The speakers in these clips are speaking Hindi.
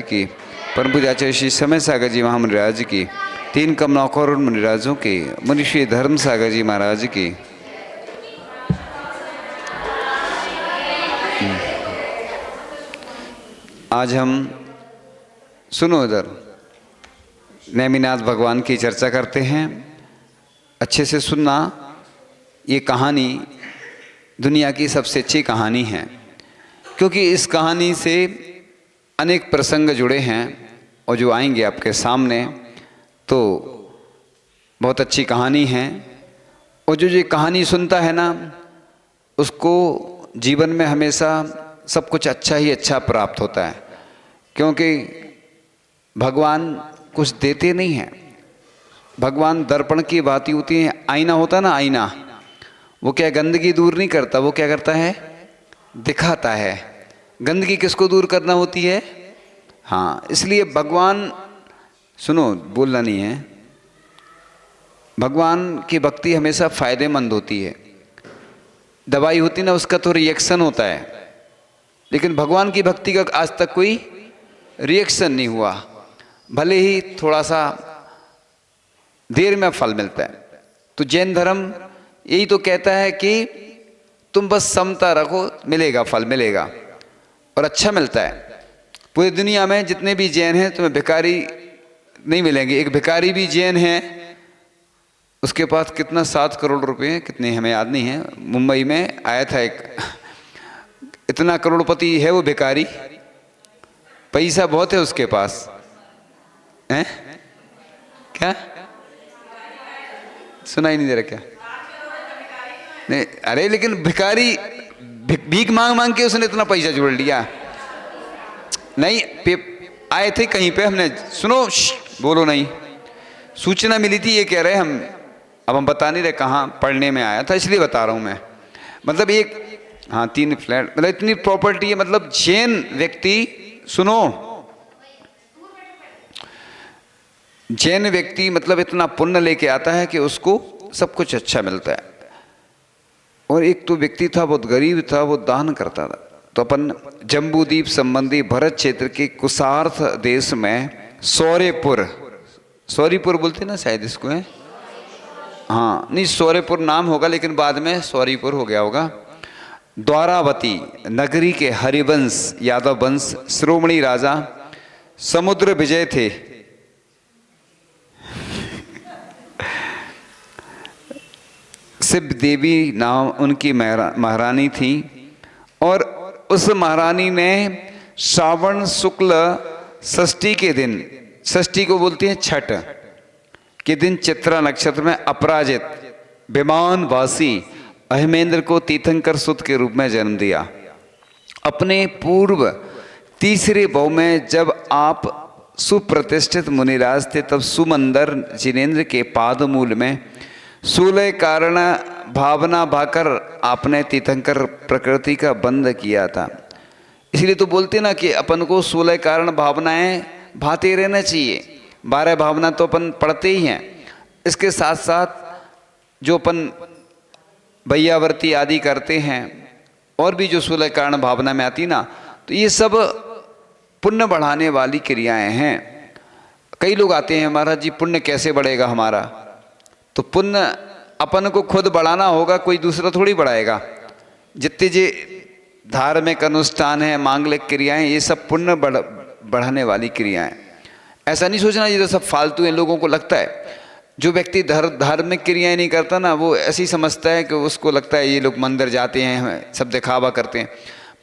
की परम पूज्य आचार्य श्री समय सागर जी महाराज की, तीन कमलाखोर मुनिराजों की, मुनि श्री धर्म सागर जी महाराज की। आज हम सुनो इधर नेमिनाथ भगवान की चर्चा करते हैं। अच्छे से सुनना, ये कहानी दुनिया की सबसे अच्छी कहानी है, क्योंकि इस कहानी से अनेक प्रसंग जुड़े हैं और जो आएंगे आपके सामने, तो बहुत अच्छी कहानी है। और जो ये कहानी सुनता है ना, उसको जीवन में हमेशा सब कुछ अच्छा ही अच्छा प्राप्त होता है, क्योंकि भगवान कुछ देते नहीं हैं। भगवान दर्पण की बात होती है, आईना होता है ना, आईना वो क्या गंदगी दूर नहीं करता, वो क्या करता है, दिखाता है। गंदगी किसको दूर करना होती है? हाँ, इसलिए भगवान, सुनो बोलना नहीं है, भगवान की भक्ति हमेशा फायदेमंद होती है। दवाई होती ना, उसका तो रिएक्शन होता है, लेकिन भगवान की भक्ति का आज तक कोई रिएक्शन नहीं हुआ, भले ही थोड़ा सा देर में फल मिलता है। तो जैन धर्म यही तो कहता है कि तुम बस समता रखो, मिलेगा, फल मिलेगा और अच्छा मिलता है। पूरी दुनिया में जितने भी जैन हैं, तुम्हें भिखारी नहीं मिलेंगे। एक भिखारी भी जैन है, उसके पास कितना 7 करोड़ रुपए हैं, कितने हमें याद नहीं है। मुंबई में आया था एक, इतना करोड़पति है वो भिखारी, पैसा बहुत है उसके पास हैं। क्या सुना ही नहीं दे रहा क्या? नहीं, अरे लेकिन भिखारी भीख मांग मांग के उसने इतना पैसा जोड़ लिया। नहीं, आए थे कहीं पे, हमने सुनो, बोलो नहीं, सूचना मिली थी, ये कह रहे हम, अब हम बता नहीं रहे कहाँ पढ़ने में आया था, इसलिए बता रहा हूँ मैं। मतलब एक, हाँ 3 फ्लैट, मतलब इतनी प्रॉपर्टी है। मतलब जैन व्यक्ति, सुनो, जैन व्यक्ति मतलब इतना पुण्य लेके आता है कि उसको सब कुछ अच्छा मिलता है। और एक तो व्यक्ति था, बहुत गरीब था, वो दान करता था। तो अपन जम्बूद्वीप संबंधी भरत क्षेत्र के कुसार्थ देश में सौरेपुर, सौरीपुर बोलते ना शायद इसको है, हाँ नहीं सौरेपुर नाम होगा, लेकिन बाद में सौरीपुर हो गया होगा। द्वारावती नगरी के हरिवंश यादव वंश श्रोमणी राजा समुद्र विजय थे। शिव देवी नाम उनकी महारानी थी, और उस महारानी ने श्रावण शुक्ल षष्ठी के दिन, षष्ठी को बोलते हैं छठ के दिन, चित्रा नक्षत्र में अपराजित विमानवासी अहिमेंद्र को तीर्थंकर सुत के रूप में जन्म दिया। अपने पूर्व तीसरे भाव में जब आप सुप्रतिष्ठित मुनिराज थे, तब सुमंदर जिनेन्द्र के पादमूल में सूलय कारण भावना भाकर आपने तीर्थंकर प्रकृति का बंध किया था। इसलिए तो बोलते ना कि अपन को सूलय कारण भावनाएं भाते रहना चाहिए। 12 भावना तो अपन पढ़ते ही हैं, इसके साथ साथ जो अपन भैयावर्ती आदि करते हैं, और भी जो सूलय कारण भावना में आती ना, तो ये सब पुण्य बढ़ाने वाली क्रियाएं हैं। कई लोग आते हैं, महाराज जी पुण्य कैसे बढ़ेगा हमारा? तो पुण्य अपन को खुद बढ़ाना होगा, कोई दूसरा थोड़ी बढ़ाएगा। जितने जे धार्मिक अनुष्ठान है, मांगलिक क्रियाएं, ये सब पुण्य बढ़ाने वाली क्रियाएं। ऐसा नहीं सोचना ये तो सब फालतू है। लोगों को लगता है, जो व्यक्ति धार्मिक क्रियाएं नहीं करता ना, वो ऐसी समझता है कि उसको लगता है ये लोग मंदिर जाते हैं, सब दिखावा करते हैं।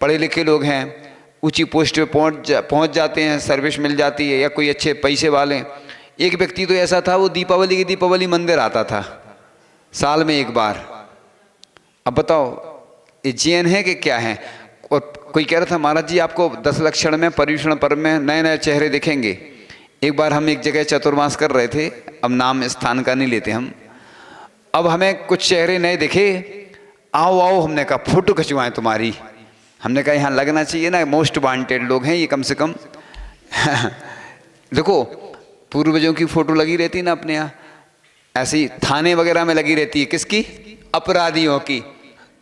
पढ़े लिखे लोग हैं, ऊंची पोस्ट पे पहुंच जाते हैं, सर्विस मिल जाती है, या कोई अच्छे पैसे वाले। एक व्यक्ति तो ऐसा था, वो दीपावली मंदिर आता था साल में एक बार। अब बताओ ये जैन है कि क्या है? और कोई कह रहा था, महाराज जी आपको 10 लक्षण में पर्युषण पर्व में नए नए चेहरे दिखेंगे। एक बार हम एक जगह चतुर्मास कर रहे थे, अब नाम स्थान का नहीं लेते हम। अब हमें कुछ चेहरे नए दिखे, आओ आओ, हमने कहा फोटो खिंचवाएं तुम्हारी। हमने कहा यहाँ लगना चाहिए ना, मोस्ट वांटेड लोग हैं ये कम से कम। देखो पूर्वजों की फोटो लगी रहती ना अपने यहाँ, ऐसी थाने वगैरह में लगी रहती है, किसकी? अपराधियों की।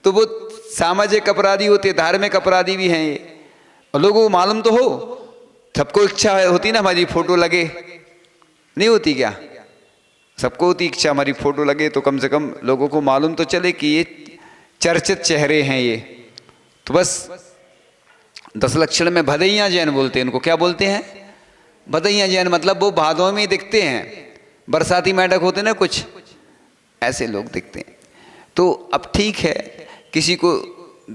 तो वो सामाजिक अपराधी होते, धार्मिक अपराधी भी हैं ये, और लोगों को मालूम तो हो सबको इच्छा होती ना हमारी फोटो लगे, नहीं होती क्या? सबको होती इच्छा हमारी फोटो लगे, तो कम से कम लोगों को मालूम तो चले कि ये चर्चित चेहरे हैं ये। तो बस 10 लक्षण में भदैया जैन बोलते हैं, उनको क्या बोलते हैं? भदैया जैन, मतलब वो भादों में दिखते हैं, बरसाती मेंढक होते ना कुछ, ऐसे लोग दिखते हैं। तो अब ठीक है, किसी को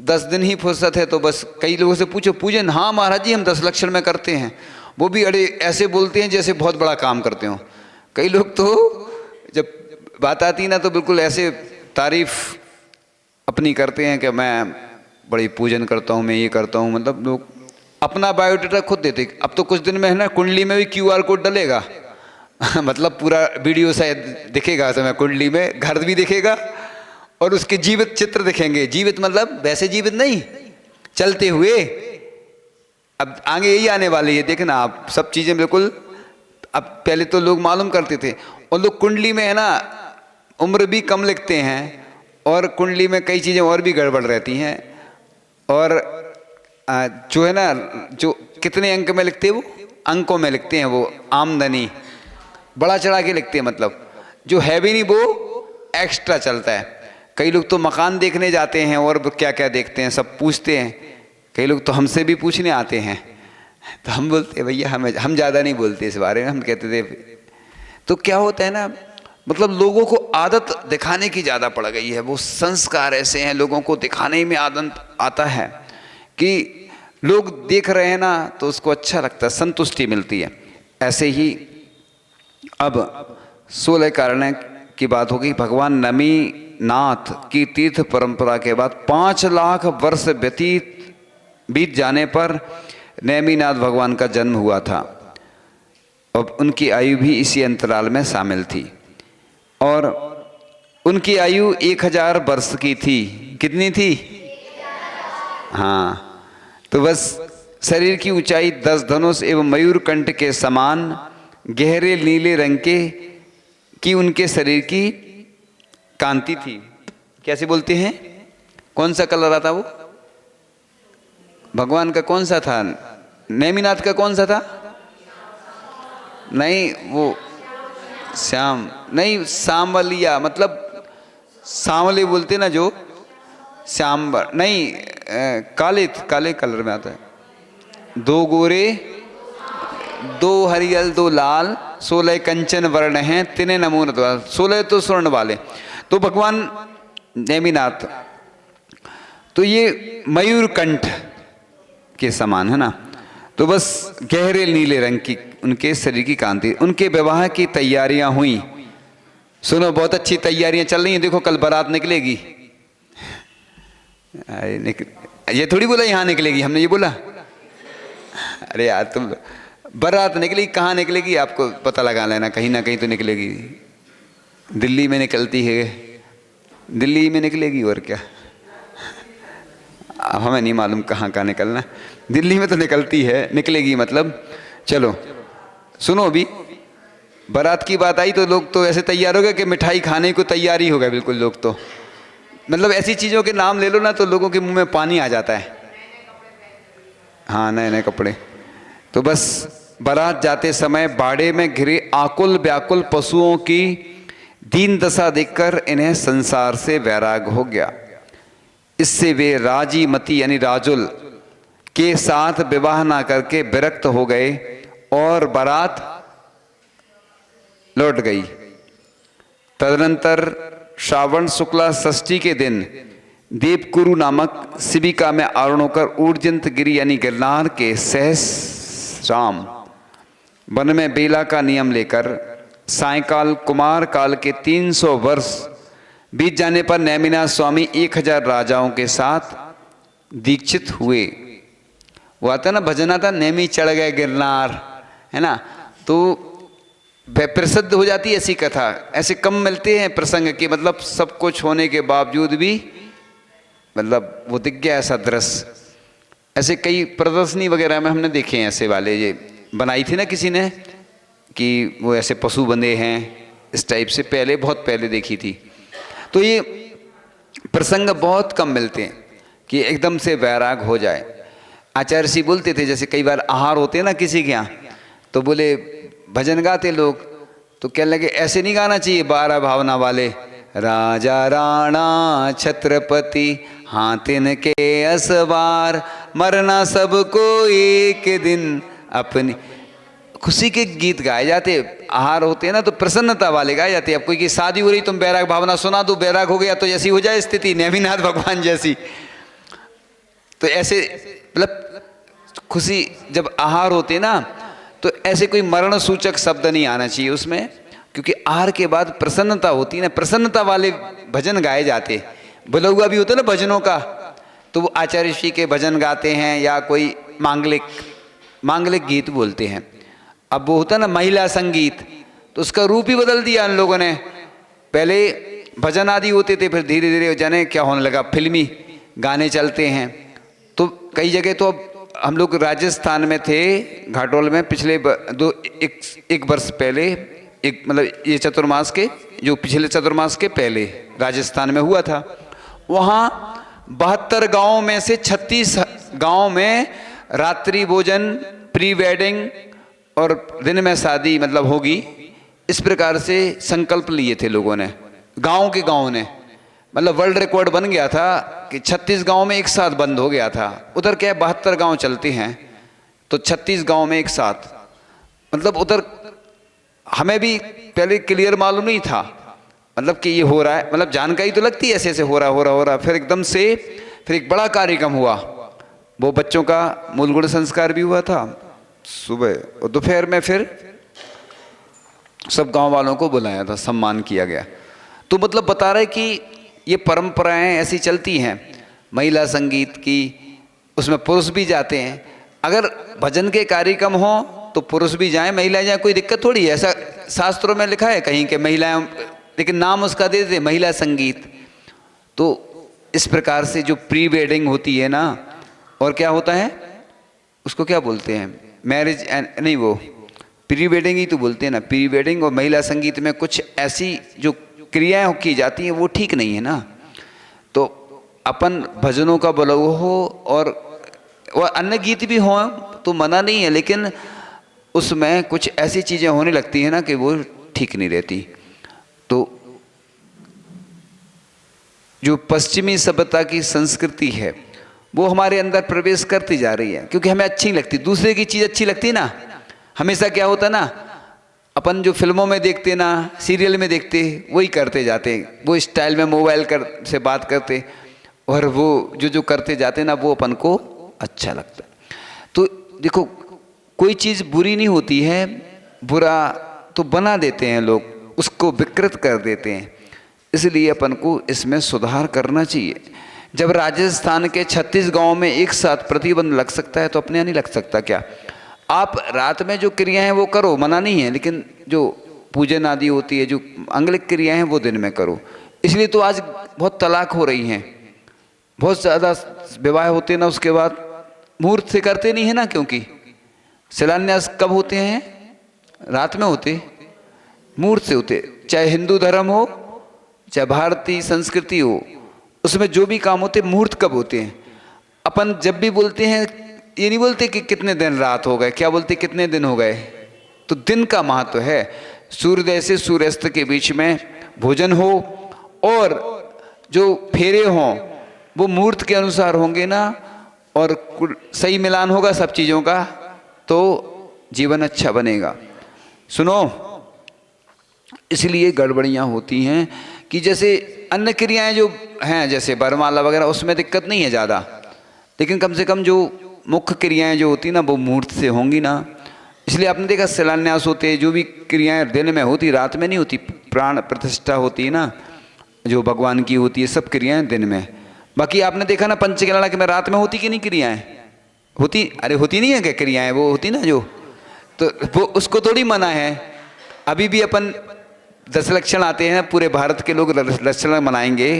10 दिन ही फुर्सत है तो बस कई लोगों से पूछो, पूजन, हाँ महाराज जी हम 10 लक्षण में करते हैं, वो भी अरे ऐसे बोलते हैं जैसे बहुत बड़ा काम करते हो। कई लोग तो जब बात आती ना तो बिल्कुल ऐसे तारीफ अपनी करते हैं कि मैं बड़ी पूजन करता हूँ, मैं ये करता हूँ, मतलब लोग अपना बायोडाटा खुद देते। अब तो कुछ दिन में है ना कुंडली में भी QR कोड डलेगा मतलब पूरा वीडियो शायद दिखेगा समय, कुंडली में घर भी दिखेगा और उसके जीवित चित्र दिखेंगे। जीवित मतलब वैसे जीवित नहीं, चलते हुए। अब आगे यही आने वाली है, देखना आप सब चीज़ें बिल्कुल। अब पहले तो लोग मालूम करते थे, और लोग कुंडली में है ना उम्र भी कम लिखते हैं, और कुंडली में कई चीज़ें और भी गड़बड़ रहती हैं, और जो है ना जो कितने अंक में लिखते हैं, वो अंकों में लिखते हैं, वो आमदनी बड़ा चढ़ा के लिखते हैं, मतलब जो है भी नहीं वो एक्स्ट्रा चलता है। कई लोग तो मकान देखने जाते हैं और क्या क्या देखते हैं सब पूछते हैं। कई लोग तो हमसे भी पूछने आते हैं, तो हम बोलते हैं भैया हम ज़्यादा नहीं बोलते इस बारे में, हम कहते थे। तो क्या होता है ना, मतलब लोगों को आदत दिखाने की ज़्यादा पड़ गई है, वो संस्कार ऐसे हैं, लोगों को दिखाने में आदत आता है कि लोग देख रहे हैं ना तो उसको अच्छा लगता है, संतुष्टि मिलती है। ऐसे ही अब 16 कारण की बात होगी। भगवान नमीनाथ की तीर्थ परंपरा के बाद 5 लाख वर्ष बीत जाने पर नेमिनाथ भगवान का जन्म हुआ था, और उनकी आयु भी इसी अंतराल में शामिल थी, और उनकी आयु 1000 वर्ष की थी। कितनी थी? हाँ, तो बस शरीर की ऊंचाई 10 धनुष एवं मयूर कंठ के समान गहरे नीले रंग की उनके शरीर की कांति थी। कैसे बोलते हैं? कौन सा कलर आता वो? भगवान का कौन सा था? नेमिनाथ का कौन सा था? नहीं, वो श्याम नहीं, सांवलिया, मतलब सांवले बोलते ना जो, श्यामबर नहीं, काले कलर में आता है। 2 गोरे 2 हरियल 2 लाल 16 कंचन वर्ण हैं, तिने नमून 16 तो स्वर्ण वाले। तो भगवान नेमिनाथ तो ये मयूर कंठ के समान है ना, तो बस गहरे नीले रंग की उनके शरीर की कांति। उनके विवाह की तैयारियां हुई। सुनो, बहुत अच्छी तैयारियां चल रही हैं, देखो कल बारात निकलेगी। ये थोड़ी बोला यहाँ निकलेगी, हमने ये बोला? अरे यार तुम, बारात निकलेगी, कहाँ निकलेगी आपको पता लगा लेना, कहीं ना कहीं तो निकलेगी। दिल्ली में निकलती है, दिल्ली में निकलेगी और क्या, हमें नहीं मालूम कहाँ कहाँ निकलना, दिल्ली में तो निकलती है, निकलेगी मतलब। चलो सुनो, अभी बारात की बात आई तो लोग तो ऐसे तैयार हो गए कि मिठाई खाने को तैयारी हो गए बिल्कुल। लोग तो मतलब ऐसी चीज़ों के नाम ले लो ना तो लोगों के मुंह में पानी आ जाता है। हाँ, नए नए कपड़े। तो बस बारात जाते समय बाड़े में घिरे आकुल व्याकुल पशुओं की दीन दशा देखकर इन्हें संसार से वैराग हो गया। इससे वे राजी मती यानी राजुल के साथ विवाह ना करके विरक्त हो गए और बारात लौट गई। तदनंतर श्रावण शुक्ला षष्ठी के दिन देवकुरु नामक शिविका में आरोहण होकर ऊर्जंत गिरी यानी गिरनार के सहस्राम वन में बेला का नियम लेकर सायकाल कुमार काल के 300 वर्ष बीत जाने पर नेमिनाथ स्वामी 1000 राजाओं के साथ दीक्षित हुए। वो आता ना भजन आता, नेमी चढ़ गए गिरनार, है ना, तो प्रसिद्ध हो जाती है ऐसी कथा। ऐसे कम मिलते हैं प्रसंग के, मतलब सब कुछ होने के बावजूद भी मतलब वो दिख गया ऐसा दृश्य। ऐसे कई प्रदर्शनी वगैरह में हमने देखे हैं ऐसे वाले, ये बनाई थी ना किसी ने कि वो ऐसे पशु बंधे हैं इस टाइप से, पहले बहुत पहले देखी थी। तो ये प्रसंग बहुत कम मिलते हैं कि एकदम से वैराग हो जाए। आचार्य जी बोलते थे, जैसे कई बार आहार होते हैं ना किसी के यहाँ, तो बोले भजन गाते लोग, तो कहने लगे ऐसे नहीं गाना चाहिए 12 भावना वाले, राजा राणा छत्रपति हाथिन के असवार, मरना सबको एक दिन अपनी, खुशी के गीत गाए जाते। आहार होते हैं ना तो प्रसन्नता वाले गाए जाते हैं। अब कोई की शादी हो रही, तुम बैराग भावना सुना दो, बैराग हो गया तो ऐसी हो जाए स्थिति नेमिनाथ भगवान जैसी। तो ऐसे मतलब खुशी जब आहार होते हैं ना, तो ऐसे कोई मरण सूचक शब्द नहीं आना चाहिए उसमें, क्योंकि आहार के बाद प्रसन्नता होती है ना, प्रसन्नता वाले भजन गाए जाते। बोला हुआ भी होता है ना भजनों का, तो वो आचार्य श्री के भजन गाते हैं या कोई मांगलिक गीत बोलते हैं। अब वो होता है ना महिला संगीत, तो उसका रूप ही बदल दिया उन लोगों ने। पहले भजन आदि होते थे, फिर धीरे धीरे जाने क्या होने लगा, फिल्मी गाने चलते हैं। तो कई जगह तो अब हम लोग राजस्थान में थे घाटोल में, पिछले एक वर्ष पहले, एक मतलब ये चतुर्मास के जो पिछले चतुर्मास के पहले राजस्थान में हुआ था। वहाँ 72 गाँव में से 36 गाँव में रात्रि भोजन, प्री वेडिंग और दिन में शादी मतलब होगी, इस प्रकार से संकल्प लिए थे लोगों ने, गांव ने। मतलब वर्ल्ड रिकॉर्ड बन गया था कि 36 गांव में एक साथ बंद हो गया था। उधर क्या है 72 गांव चलते हैं, तो 36 गांव में एक साथ, मतलब उधर हमें भी पहले क्लियर मालूम नहीं था, मतलब कि ये हो रहा है, मतलब जानकारी तो लगती है ऐसे ऐसे हो रहा। फिर एकदम से फिर एक बड़ा कार्यक्रम हुआ, वो बच्चों का मूल गुण संस्कार भी हुआ था सुबह, और दोपहर में फिर सब गांव वालों को बुलाया था, सम्मान किया गया। तो मतलब बता रहे कि ये परंपराएं ऐसी चलती हैं, महिला संगीत की, उसमें पुरुष भी जाते हैं। अगर भजन के कार्यक्रम हो तो पुरुष भी जाएं, महिलाएं जाएं, कोई दिक्कत थोड़ी है। ऐसा शास्त्रों में लिखा है कहीं के महिलाएं, लेकिन नाम उसका दे देते महिला संगीत। तो इस प्रकार से जो प्री वेडिंग होती है ना, और क्या होता है उसको क्या बोलते हैं, मैरिज नहीं, वो प्री वेडिंग ही तो बोलते हैं ना। प्री वेडिंग और महिला संगीत में कुछ ऐसी जो क्रियाएं की जाती हैं वो ठीक नहीं है ना। तो अपन भजनों का बोलो हो और अन्य गीत भी हों तो मना नहीं है, लेकिन उसमें कुछ ऐसी चीज़ें होने लगती हैं ना कि वो ठीक नहीं रहती। तो जो पश्चिमी सभ्यता की संस्कृति है वो हमारे अंदर प्रवेश करती जा रही है, क्योंकि हमें अच्छी लगती, दूसरे की चीज़ अच्छी लगती ना। हमेशा क्या होता ना, अपन जो फिल्मों में देखते ना, सीरियल में देखते, वही करते जाते, वो स्टाइल में मोबाइल से बात करते, और वो जो करते जाते ना वो अपन को अच्छा लगता है। तो देखो कोई चीज़ बुरी नहीं होती है, बुरा तो बना देते हैं लोग, उसको विकृत कर देते हैं, इसलिए अपन को इसमें सुधार करना चाहिए। जब राजस्थान के 36 गांव में एक साथ प्रतिबंध लग सकता है तो अपने यहाँ नहीं लग सकता क्या? आप रात में जो क्रियाएं हैं वो करो, मना नहीं है, लेकिन जो पूजन आदि होती है, जो अंगलिक क्रियाएं हैं वो दिन में करो। इसलिए तो आज बहुत तलाक हो रही हैं, बहुत ज़्यादा विवाह होते हैं ना, उसके बाद मुहूर्त से करते नहीं है ना, क्योंकि शिलान्यास कब होते हैं? रात में होते, मुहूर्त से होते। चाहे हिंदू धर्म हो चाहे भारतीय संस्कृति हो, उसमें जो भी काम होते मुहूर्त कब होते हैं। अपन जब भी बोलते हैं ये नहीं बोलते कि कितने दिन रात हो गए, क्या बोलते कितने दिन हो गए। तो दिन का महत्व है। सूर्योदय से सूर्यास्त के बीच में भोजन हो और जो फेरे हों वो मुहूर्त के अनुसार होंगे ना, और सही मिलान होगा सब चीज़ों का, तो जीवन अच्छा बनेगा। सुनो, इसलिए गड़बड़ियाँ होती हैं कि जैसे अन्य क्रियाएं जो हैं जैसे वरमाला वगैरह, उसमें दिक्कत नहीं है ज़्यादा, लेकिन कम से कम जो मुख्य क्रियाएं जो होती ना वो मुहूर्त से होंगी ना। इसलिए आपने देखा शिलान्यास होते, जो भी क्रियाएं दिन में होती, रात में नहीं होती। प्राण प्रतिष्ठा होती है ना जो भगवान की होती है, सब क्रियाएं दिन में। बाकी आपने देखा ना पंचकल्याण में रात में होती कि नहीं क्रियाएं? होती, अरे होती नहीं है क्या क्रियाएं? वो होती ना जो, तो वो उसको थोड़ी मना है। अभी भी अपन 10 लक्षण आते हैं, पूरे भारत के लोग लक्षण मनाएंगे।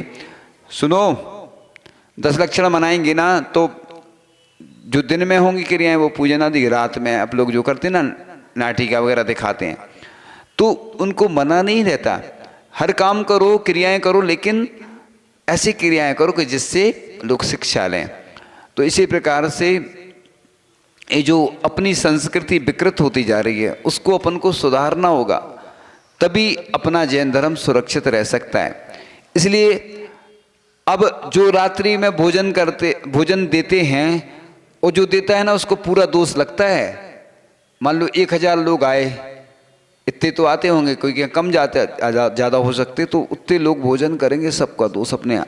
सुनो, 10 लक्षण मनाएंगे ना, तो जो दिन में होंगी क्रियाएं वो पूजन आदि, रात में आप लोग जो करते हैं ना नाटिका वगैरह दिखाते हैं, तो उनको मना नहीं रहता। हर काम करो, क्रियाएं करो, लेकिन ऐसी क्रियाएं करो कि जिससे लोग शिक्षा लें। तो इसी प्रकार से ये जो अपनी संस्कृति विकृत होती जा रही है उसको अपन को सुधारना होगा, तभी अपना जैन धर्म सुरक्षित रह सकता है। इसलिए अब जो रात्रि में भोजन देते हैं, वो जो देता है ना उसको पूरा दोष लगता है। मान लो 1000 लोग आए, इतने तो आते होंगे, कोई क्या कम जाते ज़्यादा हो सकते, तो उतने लोग भोजन करेंगे, सबका दोष अपने।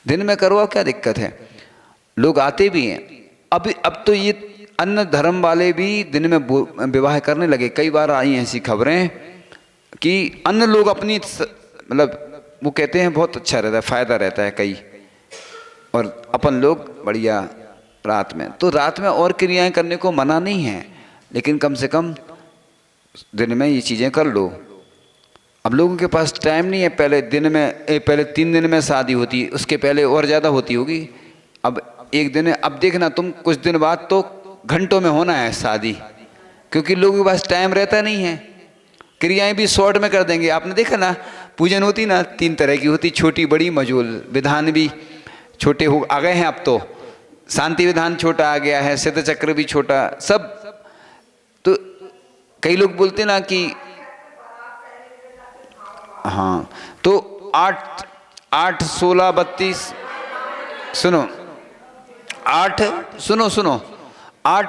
दिन में करवाओ, क्या दिक्कत है, लोग आते भी हैं। अब तो ये अन्य धर्म वाले भी दिन में विवाह करने लगे। कई बार आई ऐसी खबरें कि अन्य लोग अपनी मतलब वो कहते हैं बहुत अच्छा रहता है, फ़ायदा रहता है कई, और अपन लोग बढ़िया रात में। तो रात में और क्रियाएं करने को मना नहीं है, लेकिन कम से कम दिन में ये चीज़ें कर लो। अब लोगों के पास टाइम नहीं है। पहले 3 दिन में शादी होती, उसके पहले और ज़्यादा होती होगी। अब एक दिन में, अब देखना तुम कुछ दिन बाद तो घंटों में होना है शादी, क्योंकि लोगों के पास टाइम रहता नहीं है। क्रियाएं भी शॉर्ट में कर देंगे। आपने देखा ना, पूजन होती ना 3 तरह की होती, छोटी बड़ी मजूल। विधान भी छोटे हो आ गए हैं अब तो, शांति विधान छोटा आ गया है, सिद्ध चक्र भी छोटा, सब। तो कई लोग बोलते ना कि हाँ, तो 8 16 32 सुनो 8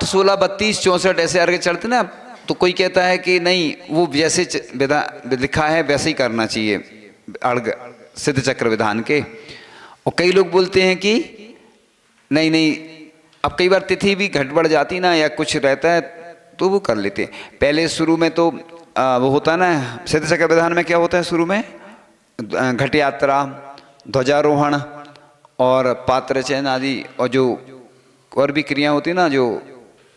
16 32 64 ऐसे आगे चलते ना। तो कोई कहता है कि नहीं, वो जैसे लिखा है वैसे ही करना चाहिए अर्घ सिद्ध चक्र विधान के। और कई लोग बोलते हैं कि नहीं नहीं, अब कई बार तिथि भी घट बढ़ जाती ना, या कुछ रहता है तो वो कर लेते हैं। पहले शुरू में तो वो होता ना, सिद्ध चक्र विधान में क्या होता है शुरू में, घट यात्रा, ध्वजारोहण और पात्र चयन आदि, और जो और भी क्रिया होती है ना, जो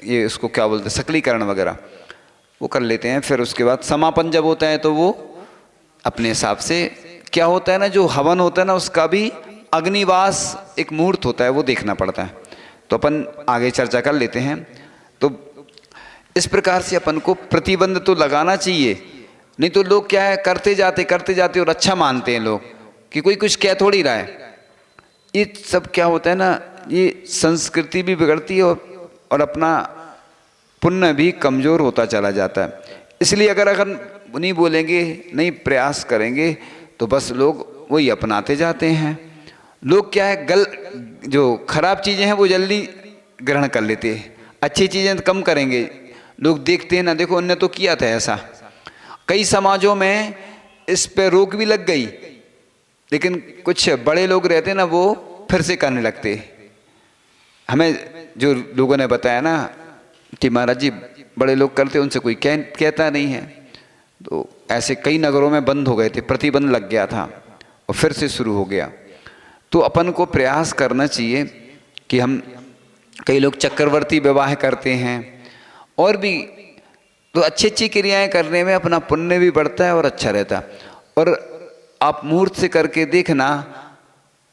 ये उसको क्या बोलते हैं, सकलीकरण वगैरह, वो कर लेते हैं। फिर उसके बाद समापन जब होता है तो वो अपने हिसाब से क्या होता है ना, जो हवन होता है ना उसका भी अग्निवास एक मुहूर्त होता है, वो देखना पड़ता है। तो अपन आगे चर्चा कर लेते हैं। तो इस प्रकार से अपन को प्रतिबंध तो लगाना चाहिए, नहीं तो लोग क्या है, करते जाते और अच्छा मानते हैं लोग कि कोई कुछ कह थोड़ी रहा है। ये सब क्या होता है ना, ये संस्कृति भी बिगड़ती है और अपना पुण्य भी कमज़ोर होता चला जाता है। इसलिए अगर नहीं बोलेंगे, नहीं प्रयास करेंगे, तो बस लोग वही अपनाते जाते हैं। लोग क्या है, जो खराब चीज़ें हैं वो जल्दी ग्रहण कर लेते हैं, अच्छी चीज़ें कम करेंगे। लोग देखते हैं ना, देखो उनने तो किया था ऐसा। कई समाजों में इस पे रोक भी लग गई, लेकिन कुछ बड़े लोग रहते हैं ना, वो फिर से करने लगते। हमें जो लोगों ने बताया ना कि महाराज जी बड़े लोग करते, उनसे कोई कहता नहीं है। तो ऐसे कई नगरों में बंद हो गए थे, प्रतिबंध लग गया था और फिर से शुरू हो गया। तो अपन को प्रयास करना चाहिए कि हम, कई लोग चक्रवर्ती विवाह करते हैं और भी, तो अच्छी अच्छी क्रियाएं करने में अपना पुण्य भी बढ़ता है और अच्छा रहता है। और आप मुहूर्त से करके देखना,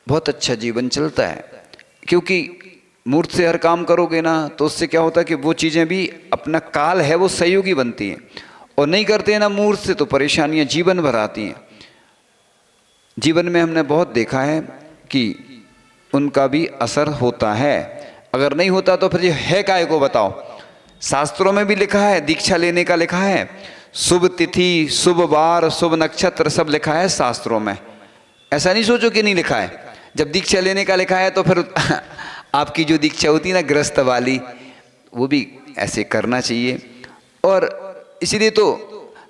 बहुत अच्छा जीवन चलता है। क्योंकि मुहूर्त से हर काम करोगे ना, तो उससे क्या होता है कि वो चीज़ें भी अपना काल है वो सहयोगी बनती हैं। और नहीं करते हैं ना मुहूर्त से, तो परेशानियां जीवन भर आती हैं। जीवन में हमने बहुत देखा है कि उनका भी असर होता है। अगर नहीं होता तो फिर ये है काहे को बताओ। शास्त्रों में भी लिखा है, दीक्षा लेने का लिखा है, शुभ तिथि, शुभ वार, शुभ नक्षत्र सब लिखा है शास्त्रों में। ऐसा नहीं सोचो कि नहीं लिखा है। जब दीक्षा लेने का लिखा है तो फिर आपकी जो दीक्षा होती है ना गृहस्थ वाली, वो भी ऐसे करना चाहिए। और इसीलिए तो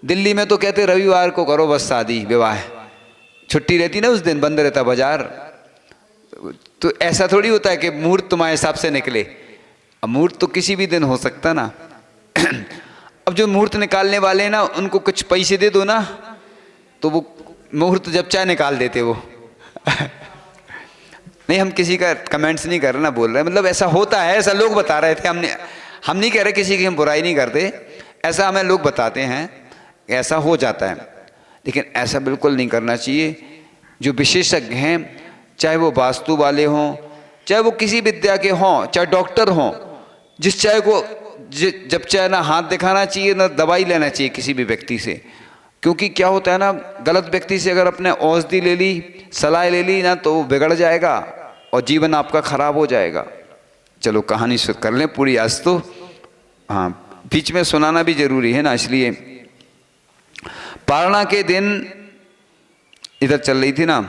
दिल्ली में तो कहते रविवार को करो बस शादी विवाह, छुट्टी रहती ना उस दिन, बंद रहता बाजार। तो ऐसा थोड़ी होता है कि मुहूर्त तुम्हारे हिसाब से निकले। अब मुहूर्त तो किसी भी दिन हो सकता ना। अब जो मुहूर्त निकालने वाले हैं ना, उनको कुछ पैसे दे दो ना, तो वो मुहूर्त जब चाहे निकाल देते वो। नहीं, हम किसी का कमेंट्स नहीं कर रहे ना, बोल रहे हैं, मतलब ऐसा होता है, ऐसा लोग बता रहे थे। हम नहीं कह रहे किसी की हम बुराई नहीं करते, ऐसा हमें लोग बताते हैं, ऐसा हो जाता है। लेकिन ऐसा बिल्कुल नहीं करना चाहिए। जो विशेषज्ञ हैं, चाहे वो वास्तु वाले हों, चाहे वो किसी विद्या के हों, चाहे डॉक्टर हों, जिस चाहे को जब चाहे ना हाथ दिखाना चाहिए ना दवाई लेना चाहिए किसी भी व्यक्ति से। क्योंकि क्या होता है ना, गलत व्यक्ति से अगर अपने औषधि ले ली, सलाह ले ली ना, तो वो बिगड़ जाएगा और जीवन आपका खराब हो जाएगा। चलो कहानी कर लें पूरी आज तो। हाँ, बीच में सुनाना भी जरूरी है ना, इसलिए। पारणा के दिन इधर चल रही थी ना,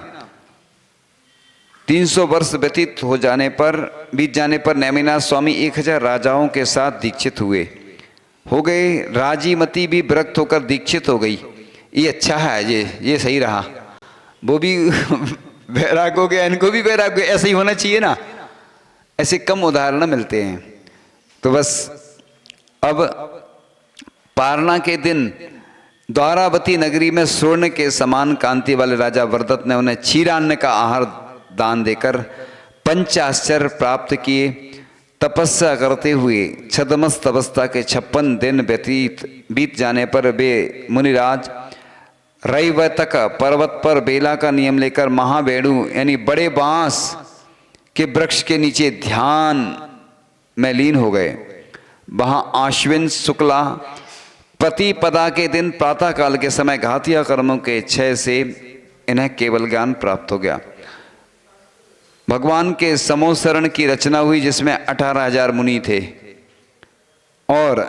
300 वर्ष व्यतीत बीत जाने पर नेमिनाथ स्वामी 1000 राजाओं के साथ दीक्षित हो गए। राजीमती भी विरक्त होकर दीक्षित हो गई। ये अच्छा है, ये सही रहा। वो भी वैराग हो गया, इनको भी वैराग हो गया। ऐसा ही होना चाहिए ना, ऐसे कम उदाहरण मिलते हैं। तो बस अब पारणा के दिन द्वारावती नगरी में स्वर्ण के समान कांति वाले राजा वरदत्त ने उन्हें क्षीरान्न का आहार दान देकर पंचाश्चर्य प्राप्त किए। तपस्या करते हुए छदमस्त अवस्था के 56 दिन बीत जाने पर वे मुनिराज रैवतक पर्वत पर बेला का नियम लेकर महावेणु यानी बड़े बांस के वृक्ष के नीचे ध्यान में लीन हो गए। वहां आश्विन शुक्ला प्रतिपदा के दिन प्रातः काल के समय घातिया कर्मों के क्षय से इन्हें केवल ज्ञान प्राप्त हो गया। भगवान के समोसरण की रचना हुई, जिसमें 18,000 मुनि थे और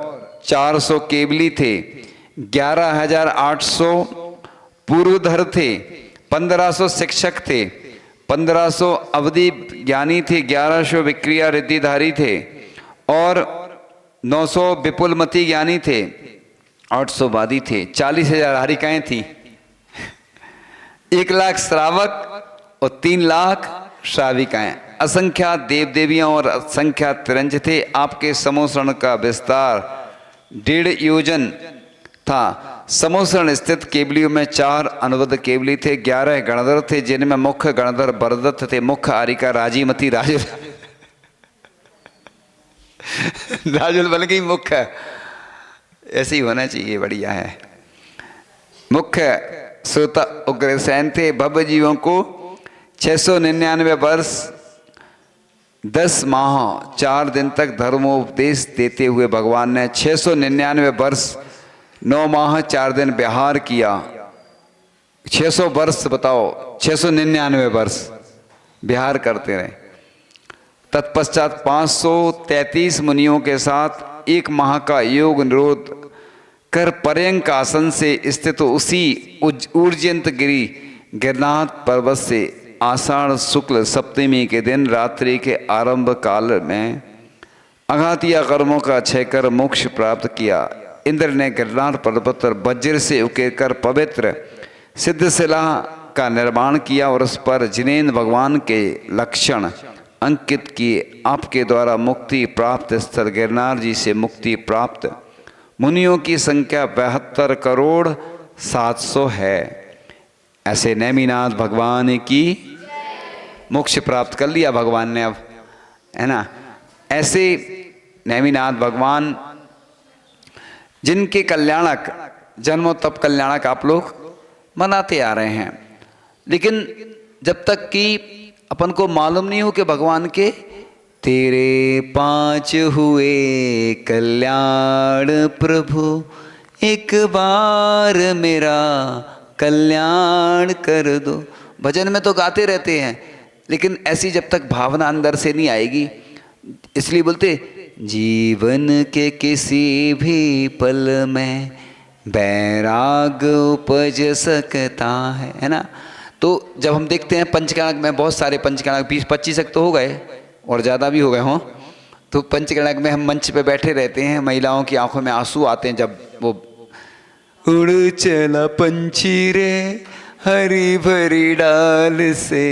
400 केवली थे, 11,800 पूर्वधर थे, 1500 शिक्षक थे, 1500 अवधि ज्ञानी थे, 1100 विक्रिया रिद्धिधारी थे और 900 विपुलमती ज्ञानी थे, 800 वादी थे, 40,000 हरिकाएं थी, 1 लाख श्रावक और 3 लाख श्राविकाएं, असंख्यात देव देवियां और असंख्यात तिरंज थे। आपके समोसरण का विस्तार 1.5 योजन था। समोसरण स्थित केवलियों में 4 अनुबद्ध केवली थे, 11 गणधर थे, जिनमें मुख्य गणधर वरदत्त थे, मुख्य आरिका राजीमती राजुल राजुल बन गई मुख्य। ऐसे ही होना चाहिए, बढ़िया है। मुख्य श्रोता उग्रसेन थे। भव्य जीवों को 699 वर्ष 10 माह 4 दिन तक धर्मोपदेश देते हुए भगवान ने 699 वर्ष 9 माह 4 दिन विहार किया। 600 वर्ष बताओ, 699 वर्ष विहार करते रहे। तत्पश्चात 533 मुनियों के साथ 1 माह का योग निरोध कर पर्यंक आसन से स्थित उसी ऊर्जयंत गिरी गिरनाथ पर्वत से आषाढ़ शुक्ल सप्तमी के दिन रात्रि के आरंभ काल में अघातिया कर्मों का क्षय कर मोक्ष प्राप्त किया। इंद्र ने गिरनार पर्वत पर वज्र से उकेरकर पवित्र सिद्धशिला का निर्माण किया और उस पर जिनेन्द्र भगवान के लक्षण अंकित किए। आपके द्वारा मुक्ति प्राप्त स्थल गिरनार जी से मुक्ति प्राप्त मुनियों की संख्या 72 करोड़ 700 है। ऐसे नेमिनाथ भगवान की मोक्ष प्राप्त कर लिया भगवान ने अब, है ना। ऐसे नेमिनाथ भगवान जिनके कल्याणक जन्मों तप कल्याणक आप लोग मनाते आ रहे हैं, लेकिन जब तक कि अपन को मालूम नहीं हो कि भगवान के तेरे 5 हुए कल्याण प्रभु, एक बार मेरा कल्याण कर दो। भजन में तो गाते रहते हैं, लेकिन ऐसी जब तक भावना अंदर से नहीं आएगी, इसलिए बोलते जीवन के किसी भी पल में बैराग उपज सकता है ना। तो जब हम देखते हैं पंचकर्णक में, बहुत सारे पंचकर्णक 20-25 तक तो हो गए और ज़्यादा भी हो गए हों, तो पंचकर्णक में हम मंच पे बैठे रहते हैं, महिलाओं की आंखों में आंसू आते हैं जब वो उड़ चला पंछी रे हरी भरी डाल से,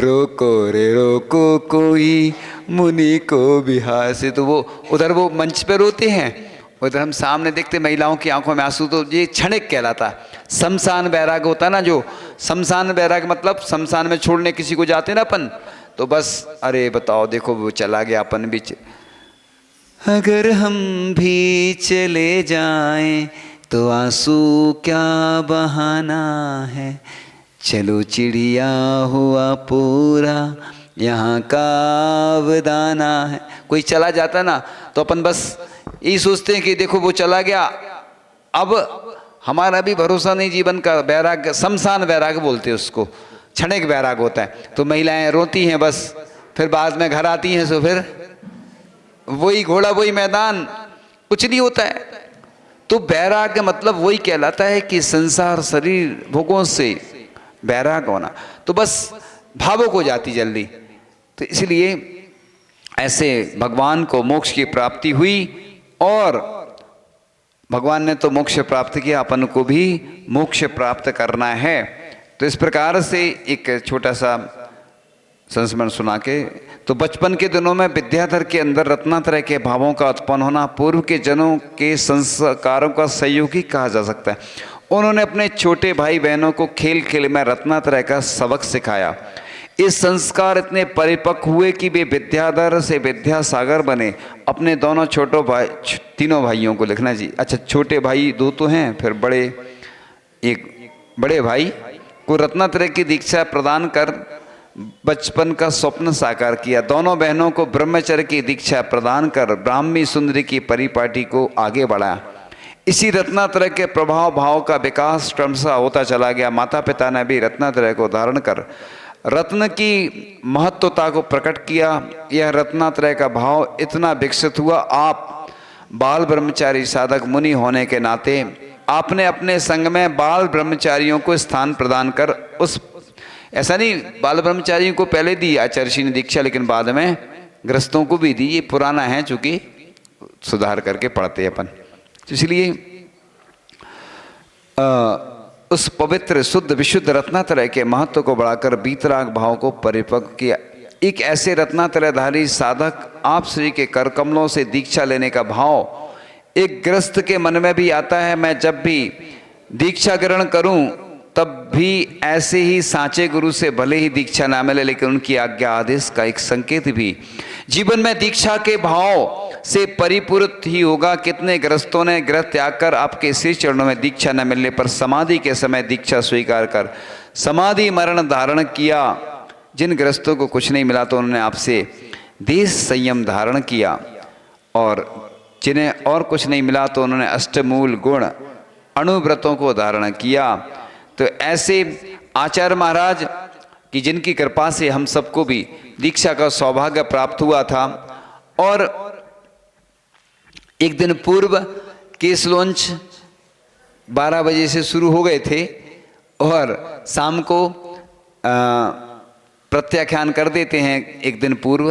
रोको रे रोको कोई मुनि को बिहार से। तो वो उधर वो मंच पे रोते हैं, उधर हम सामने देखते महिलाओं की आंखों में आंसू। तो ये क्षणिक कहलाता। शमशान बैराग होता ना, जो शमशान बैराग मतलब शमशान में छोड़ने किसी को जाते ना अपन, तो बस अरे बताओ देखो वो चला गया, अपन भी अगर हम भी चले जाएं तो आंसू क्या बहाना है, चलो चिड़िया हुआ पूरा यहाँ का अवदाना है। कोई चला जाता ना तो अपन बस यही सोचते हैं कि देखो वो चला गया, अब हमारा भी भरोसा नहीं जीवन का। बैराग शमशान बैराग बोलते हैं उसको, क्षणिक बैराग होता है। तो महिलाएं रोती हैं बस, फिर बाद में घर आती हैं, तो फिर वही घोड़ा वही मैदान, कुछ नहीं होता है। तो वैराग्य मतलब वही कहलाता है कि संसार शरीर भोगों से वैराग होना, तो बस भावुक हो जाती जल्दी। तो इसलिए ऐसे भगवान को मोक्ष की प्राप्ति हुई और भगवान ने तो मोक्ष प्राप्त किया, अपन को भी मोक्ष प्राप्त करना है। तो इस प्रकार से एक छोटा सा संस्मरण सुना के, तो बचपन के दिनों में विद्याधर के अंदर रत्नात्रय के भावों का उत्पन्न होना पूर्व के जनों के संस्कारों का सहयोगी कहा जा सकता है। उन्होंने अपने छोटे भाई बहनों को खेल खेल में रत्नात्रय का सबक सिखाया। इस संस्कार इतने परिपक्व हुए कि वे विद्याधर से विद्यासागर बने। अपने दोनों छोटों भाई, तीनों भाइयों को लिखना जी, अच्छा छोटे भाई दो तो हैं, फिर एक बड़े भाई को रत्नात्रय की दीक्षा प्रदान कर बचपन का स्वप्न साकार किया। दोनों बहनों को ब्रह्मचर्य की दीक्षा प्रदान कर ब्राह्मी सुंदरी की परिपाटी को आगे बढ़ाया। इसी रत्नात्रय के प्रभाव भाव का विकास क्रमशः होता चला गया। माता पिता ने भी रत्नात्रय को धारण कर रत्न की महत्वता को प्रकट किया। यह रत्नात्रय का भाव इतना विकसित हुआ, आप बाल ब्रह्मचारी साधक मुनि होने के नाते आपने अपने संग में बाल ब्रह्मचारियों को स्थान प्रदान कर उस, ऐसा नहीं बाल ब्रह्मचारियों को पहले दी आचार्य ने दीक्षा, लेकिन बाद में गृहस्थों को भी दी। ये पुराना है, चूंकि सुधार करके पढ़ते हैं अपन, इसलिए उस पवित्र शुद्ध विशुद्ध रत्नात्रय के महत्व को बढ़ाकर बीतराग भाव को परिपक्व किया। एक ऐसे रत्नात्रयधारी साधक आप श्री के कर कमलों से दीक्षा लेने का भाव एक गृहस्थ के मन में भी आता है। मैं जब भी दीक्षा ग्रहण करूं तब भी ऐसे ही सांचे गुरु से भले ही दीक्षा ना मिले, लेकिन उनकी आज्ञा आदेश का एक संकेत भी जीवन में दीक्षा के भाव से परिपूरित ही होगा। कितने गृहस्थों ने गृह त्याग कर आपके श्री चरणों में दीक्षा न मिलने पर समाधि के समय दीक्षा स्वीकार कर समाधि मरण धारण किया। जिन गृहस्थों को कुछ नहीं मिला तो उन्होंने आपसे देश संयम धारण किया, और जिन्हें और कुछ नहीं मिला तो उन्होंने अष्टमूल गुण अणुव्रतों को धारण किया। तो ऐसे आचार्य महाराज की जिनकी कृपा से हम सबको भी दीक्षा का सौभाग्य प्राप्त हुआ था। और एक दिन पूर्व केस लॉन्च 12 बजे से शुरू हो गए थे और शाम को प्रत्याख्यान कर देते हैं। एक दिन पूर्व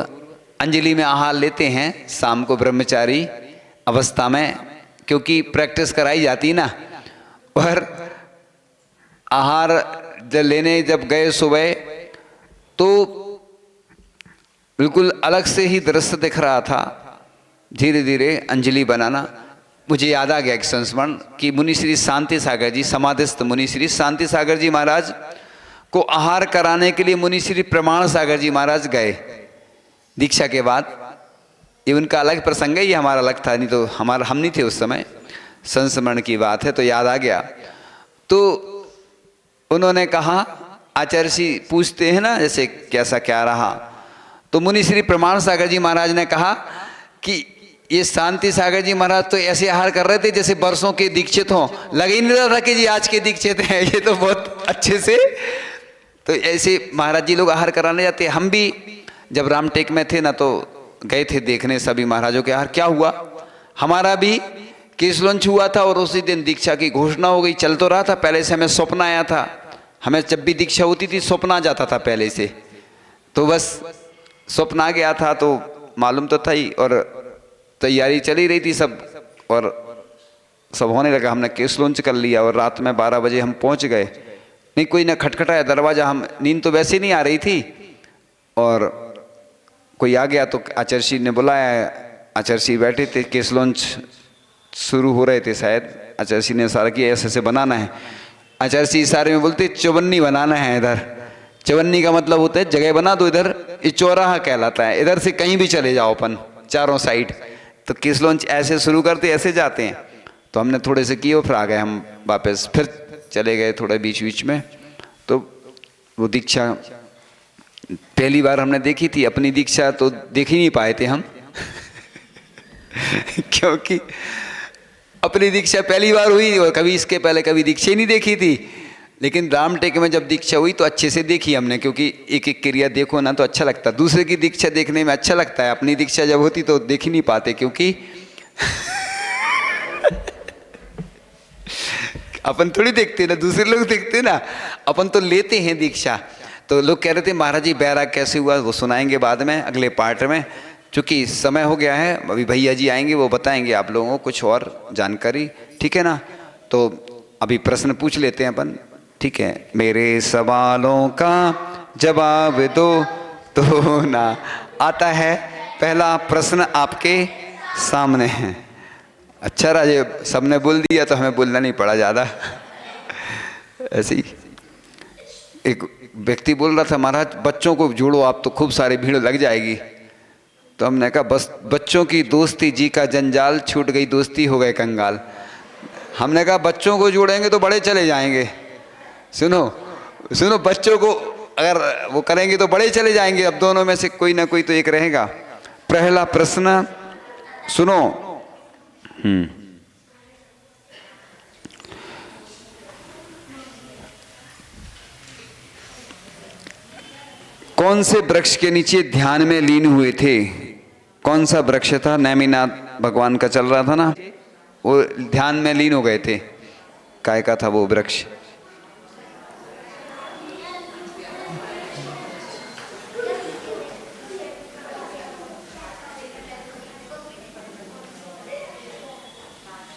अंजलि में आहार लेते हैं शाम को ब्रह्मचारी अवस्था में, क्योंकि प्रैक्टिस कराई जाती ना। और आहार लेने जब गए सुबह तो बिल्कुल अलग से ही दृश्य दिख रहा था। धीरे धीरे अंजलि बनाना, मुझे याद आ गया एक संस्मरण कि मुनि श्री शांति सागर जी, समाधिस्थ मुनि श्री शांति सागर जी महाराज को आहार कराने के लिए मुनि श्री प्रमाण सागर जी महाराज गए दीक्षा के बाद। ये उनका अलग प्रसंग है, ये हमारा अलग था, नहीं तो हम नहीं थे उस समय, संस्मरण की बात है तो याद आ गया। तो उन्होंने कहा, आचार्य जी पूछते हैं ना जैसे कैसा क्या रहा, तो मुनि श्री प्रमाण सागर जी महाराज ने कहा कि ये शांति सागर जी महाराज तो ऐसे आहार कर रहे थे जैसे बरसों के दीक्षित हों, लग ही नहीं रहा था कि जी आज के दीक्षित हैं, ये तो बहुत अच्छे से। तो ऐसे महाराज जी लोग आहार कराने जाते। हम भी जब रामटेक में थे ना तो गए थे देखने सभी महाराजों के आहार क्या हुआ। हमारा भी केस लॉन्च हुआ था और उसी दिन दीक्षा की घोषणा हो गई। चल तो रहा था, पहले से हमें स्वप्न आया था, हमें जब भी दीक्षा होती थी स्वप्न आ जाता था पहले से, तो बस स्वप्न आ गया था तो मालूम तो था ही, और तैयारी चली रही थी सब, और सब होने लगा। हमने केस लॉन्च कर लिया और रात में 12 बजे हम पहुंच गए। नहीं कोई ना खटखटाया दरवाज़ा, हम नींद तो वैसे नहीं आ रही थी, और कोई आ गया तो आचार्य जी ने बुलाया। आचार्य जी बैठे थे, केस लॉन्च शुरू हो रहे थे शायद। आचार्य जी ने इशारा किया ऐसे ऐसे बनाना है। आचार्य जी इशारे में बोलते चौवन्नी बनाना है इधर। चौवन्नी का मतलब होता है जगह बना दो इधर, ये चौराहा कहलाता है, इधर से कहीं भी चले जाओ अपन चारों साइड। तो केस लॉन्च ऐसे शुरू करते ऐसे जाते हैं, तो हमने थोड़े से किए और फिर आ गए हम वापस, फिर चले गए थोड़े बीच बीच में। तो वो दीक्षा पहली बार हमने देखी थी, अपनी दीक्षा तो देख ही नहीं पाए थे हम क्योंकि अपनी दीक्षा पहली बार हुई और कभी इसके पहले कभी दीक्षा ही नहीं देखी थी। लेकिन रामटेक में जब दीक्षा हुई तो अच्छे से देखी हमने, क्योंकि एक एक क्रिया देखो ना तो अच्छा लगता है। दूसरे की दीक्षा देखने में अच्छा लगता है, अपनी दीक्षा जब होती तो देख ही नहीं पाते, क्योंकि अपन थोड़ी देखते ना, दूसरे लोग देखते ना, अपन तो लेते हैं दीक्षा। तो लोग कह रहे थे महाराज जी बैराग कैसे हुआ, वो सुनाएंगे बाद में अगले पार्ट में, क्योंकि समय हो गया है। अभी भैया जी आएंगे, वो बताएंगे आप लोगों को कुछ और जानकारी, ठीक है ना। तो अभी प्रश्न पूछ लेते हैं अपन, ठीक है। मेरे सवालों का जवाब दो तो ना आता है। पहला प्रश्न आपके सामने है। अच्छा राजे, सबने बोल दिया तो हमें बोलना नहीं पड़ा ज़्यादा। ऐसे ही एक व्यक्ति बोल रहा था महाराज बच्चों को जोड़ो आप तो खूब सारी भीड़ लग जाएगी। तो हमने कहा बस बच्चों की दोस्ती जी का जंजाल, छूट गई दोस्ती हो गए कंगाल। हमने कहा बच्चों को जोड़ेंगे तो बड़े चले जाएंगे। सुनो सुनो, बच्चों को अगर वो करेंगे तो बड़े चले जाएंगे, अब दोनों में से कोई ना कोई तो एक रहेगा। पहला प्रश्न सुनो। कौन से वृक्ष के नीचे ध्यान में लीन हुए थे? कौन सा वृक्ष था? नेमिनाथ भगवान का चल रहा था ना, वो ध्यान में लीन हो गए थे। काय का था वो वृक्ष?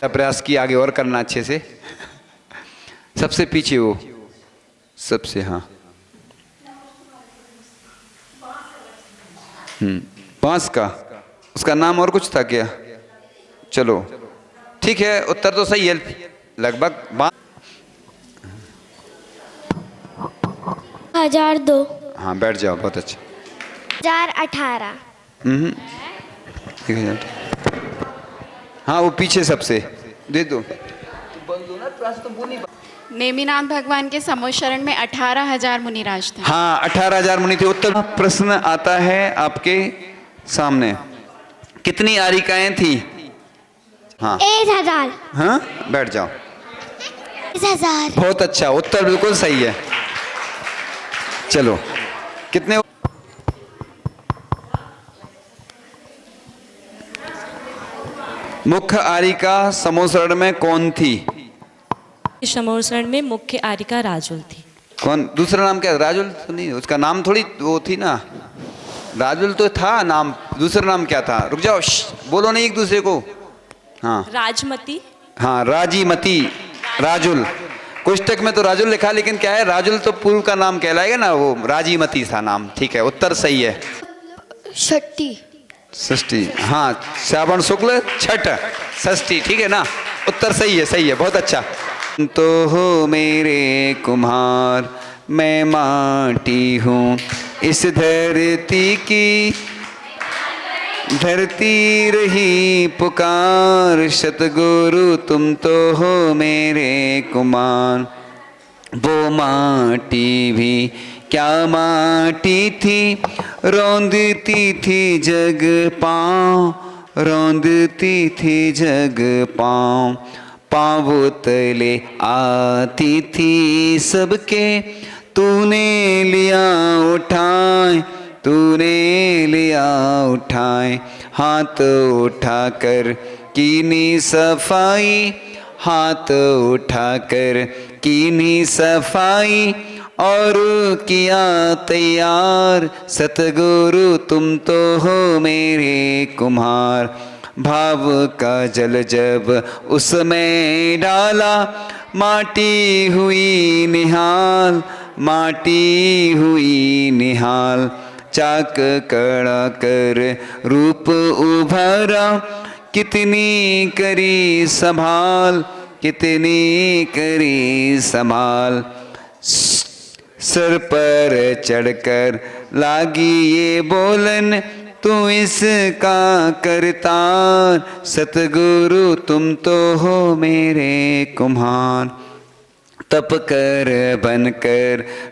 प्रयास किया आगे और करना अच्छे से। सबसे पीछे वो, सबसे, हाँ, बांस का। उसका नाम और कुछ था क्या? चलो ठीक है, उत्तर तो सही है लगभग। 1002। हाँ बैठ जाओ, बहुत अच्छा। 1018। 1000। हाँ वो पीछे सबसे दे दो। नेमिनाथ भगवान के समोशरण में 18,000 मुनिराज थे। हाँ 18,000 मुनि थे। उत्तर प्रश्न आता है आपके सामने, कितनी आरिकाएं थी? हाँ 1000। हाँ बैठ जाओ। 1000। बहुत अच्छा, उत्तर बिल्कुल सही है। चलो कितने? मुख्य आरिका समोसरण में कौन थी? समोसरण में मुख्य आरिका राजुल थी। कौन? दूसरा नाम क्या? राजुल तो नहीं, उसका नाम थोड़ी वो थी ना, राजुल तो था नाम, दूसरा नाम क्या था? रुक जाओ, बोलो नहीं एक दूसरे को। हाँ राजमती। हाँ राजीमती, राजुल। पुस्तक में तो राजुल लिखा, लेकिन क्या है, राजुल तो पूर्व का नाम कहलाएगा ना, वो राजीमती था नाम। ठीक है, उत्तर सही है। षष्ठी। षष्ठी, हाँ श्रावण शुक्ल छठ षष्ठी, ठीक है ना, उत्तर सही है, सही है, बहुत अच्छा। तो हो मेरे कुम्हार, मैं माटी हूँ इस धरती की, धरती रही पुकार, सतगुरु तुम तो हो मेरे कुमार। वो माटी भी क्या माटी थी, रौंदती थी जग पाँव, रौंदती थी जग पाँव, पाँव तले आती थी सबके, तूने लिया उठाए, तूने लिया उठाए, हाथ उठाकर कीनी सफाई, हाथ उठाकर कीनी सफाई, और किया तैयार, सतगुरु तुम तो हो मेरे कुम्हार। भाव का जल जब उसमें डाला, माटी हुई निहाल, माटी हुई निहाल, चाक कड़ा कर रूप उभरा, कितनी करी संभाल, कितनी करी संभाल, सर पर चढ़कर लागी ये बोलन, तू इसका करतार, सतगुरु तुम तो हो मेरे कुम्हार। तप कर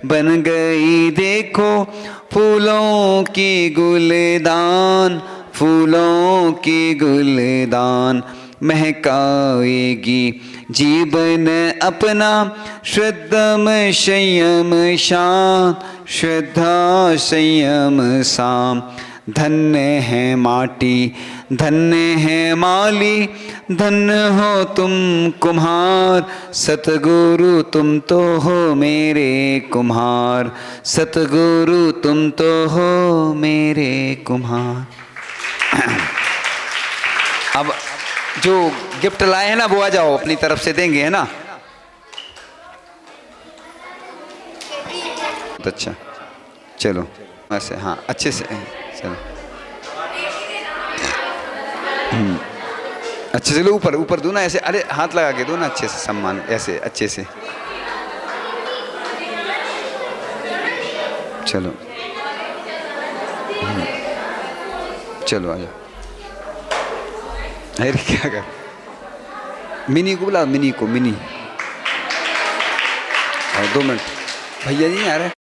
बन गई देखो, फूलों की गुलदान, फूलों की गुलदान, महकाएगी जीवन अपना श्रद्धम संयम शांत श्रद्धा संयम साम। धन्य है माटी धन्य है माली धन्य हो तुम कुम्हार सतगुरु तुम तो हो मेरे कुम्हार सतगुरु तुम तो हो मेरे कुम्हार। अब जो गिफ्ट लाए हैं ना वो आ जाओ अपनी तरफ से देंगे, है ना। बहुत अच्छा, चलो ऐसे, हाँ अच्छे से चलो, अच्छे से लो, ऊपर ऊपर दो ना ऐसे, अरे हाथ लगा के दो ना अच्छे से, सम्मान ऐसे अच्छे से, चलो चलो आ जाओ। अरे क्या कर, मिनी को बुला, मिनी को, मिनी 2 मिनट, भैया जी नहीं आ रहे।